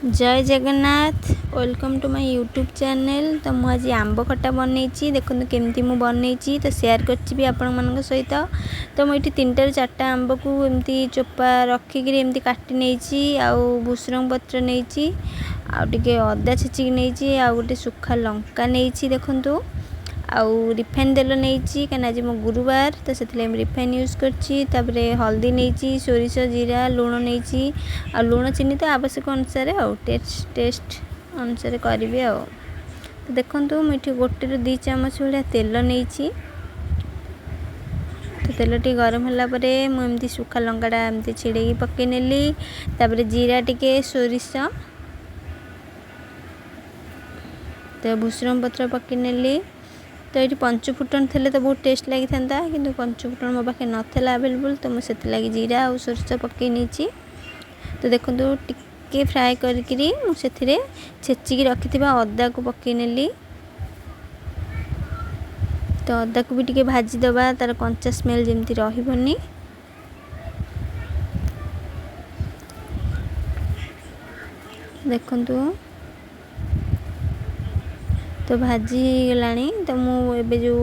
जय Jagannath welcome to my YouTube channel. तो मुझे आज आंब खट्टा बनई देखो केमती मु बनई तो शेयर कर आपण मान सहित। तो मुझे 3 ରୁ 4टा आंब को एमती चोपा रखिक एमती काटी नहीं आउ भूसरंग पत्र नहीं आउे अदा छेचिक नहीं आउ गोटे सुखा लंका नहीं देखु आउ रिफाइन तेल नहीं कहीं आज मो गुरुवार तो से रिफाइन यूज कर हल्दी नहीं सोरिष जीरा लुण नहीं आ लुण चीनी तो आवश्यक अनुसार टेस्ट अनुसार करी तो देखो मुझे 1 ରୁ 2 चामच भाया तेल नहीं तो तेल टी गरम होगापर मुझे सुखा लंकाटा एमती छिड़े पकई नेली तापर जीरा टिके सोरिष तो भूसरंग पत्र पकई नेली। तो ये 5 फुटन थे तो बहुत टेस्ट लगी था कि 5 फुटन मो पाखे नाला अवेलेबल तो मुझे लगी जीरा और सोरिष पकई नहीं। तो देखो टिके फ्राए करी मुझे छेचिक रखि अदा को पकई नेली। तो अदा को भी टिके भाजीदबा तार कंचा स्मेल जमती रही देखु तो भाजी गलानी। तो मुझे जो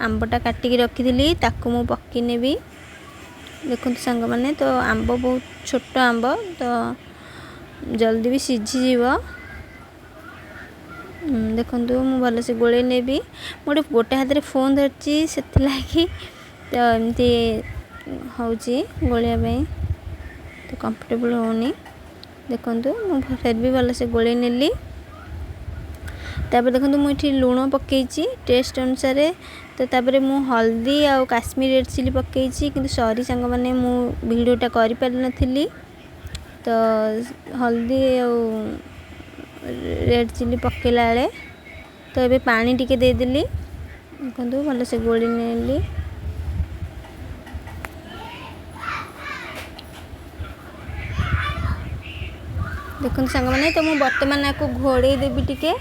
आंबटा काटिक रखी ताकू मु पकई नेबी देखो सांग मैंने। तो आंब बहुत छोट आंब तो जल्दी भी सीझीज देखु मु भल से गोले नेबी गोटे हाथ में फोन धरची से लगी तो एमती हूँ गोलिया तो कंफर्टेबल होनी देखु मु फिर भी भल से गोले नेली। तापर देखो मुझे लुण पकई टेस्ट अनुसार तो तापर मु हल्दी आ काश्मीर रेड चिली पकई कि सॉरी सांग मैंने मु वीडियोटा कर पार नी तो हल्दी आ रेड चिली पकेला बेले तो ये पानी टिके देदेली देखो भल से गोली नेली। देखो सांग मैंने तो मु बर्तमान आपको घोड़े देवी टिके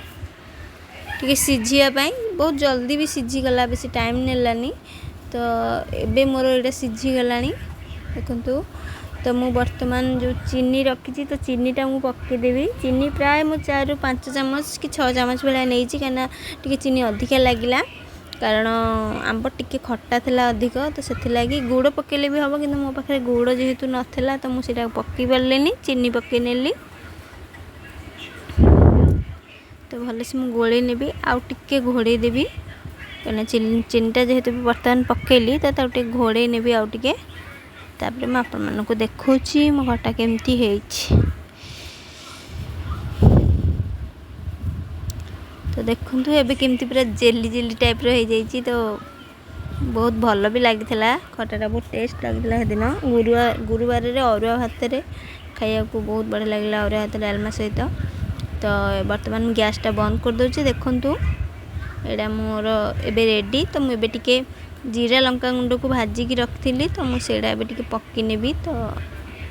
सीझापी बहुत जल्दी भी सीझीगला बेसी टाइम नेलानी। तो एबे मोर ये सीझीगला देखु। तो मु बर्तमान जो चीनी रखी तो चीनीटा मु पकईदेवी चीनी प्राय मु 4 ରୁ 5 चामच कि 6 चामच भाया नहीं कहीं टी चीनी अधिका लगिला कारण आंब टिके खट्टा थिला अधिक तो से गुड़ पकेले भी हम कि मो पाखे गुड़ जेहेतु नाला तो मुझे पकई पारे चीनी पकई नेली। तो भल से मुझे गोले नेबी आउ टिके घोड़े देवी कहीं चीनीटा जेहेतु भी बर्तमान पकेली तो टे घोड़े नेबी आउ टिके तापर मैं आपण मानक देखौछि मो खट्टा केमती हेछि। तो देखु एबे केमती पूरा जेली जेली टाइप रो हो जाइछि तो बहुत भल भी लगी खट्टाटा बहुत टेस्ट लगी है दिन गुरुवार रे अरुआ भात रे खाया को बहुत बढ़िया लगे अरुआ भात डालमा सहित। तो बर्तमान गैसटा बंद कर दूची देखु एटा मोर एबे रेडी। तो मुझे टिके जीरा लंका गुंड को भाजिक रखी तो मुझे टिके पकई नेबी तो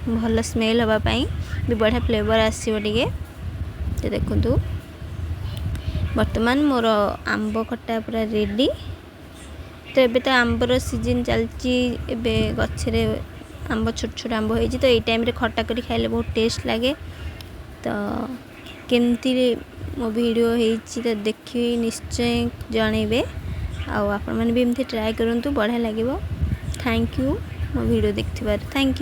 भल स्मेल हाँपाई भी बढ़िया फ्लेवर आसो टे। तो देखु बर्तमान मोर आंब खट्टा पूरा रेडी। तो एबे तो आंबर सीजन चलती एबे गछरे आंब छोट छोट आंब होती तो ये टाइम रे खट्टा करी खाइले बहुत टेस्ट लगे। तो केमती मो वीडियो होती तो देखिए निश्चय जनइबे आउ आपण मैंने भी एमती ट्राए करूँ बढ़िया लगे। थैंक यू मो वीडियो देखिबार थैंक यू।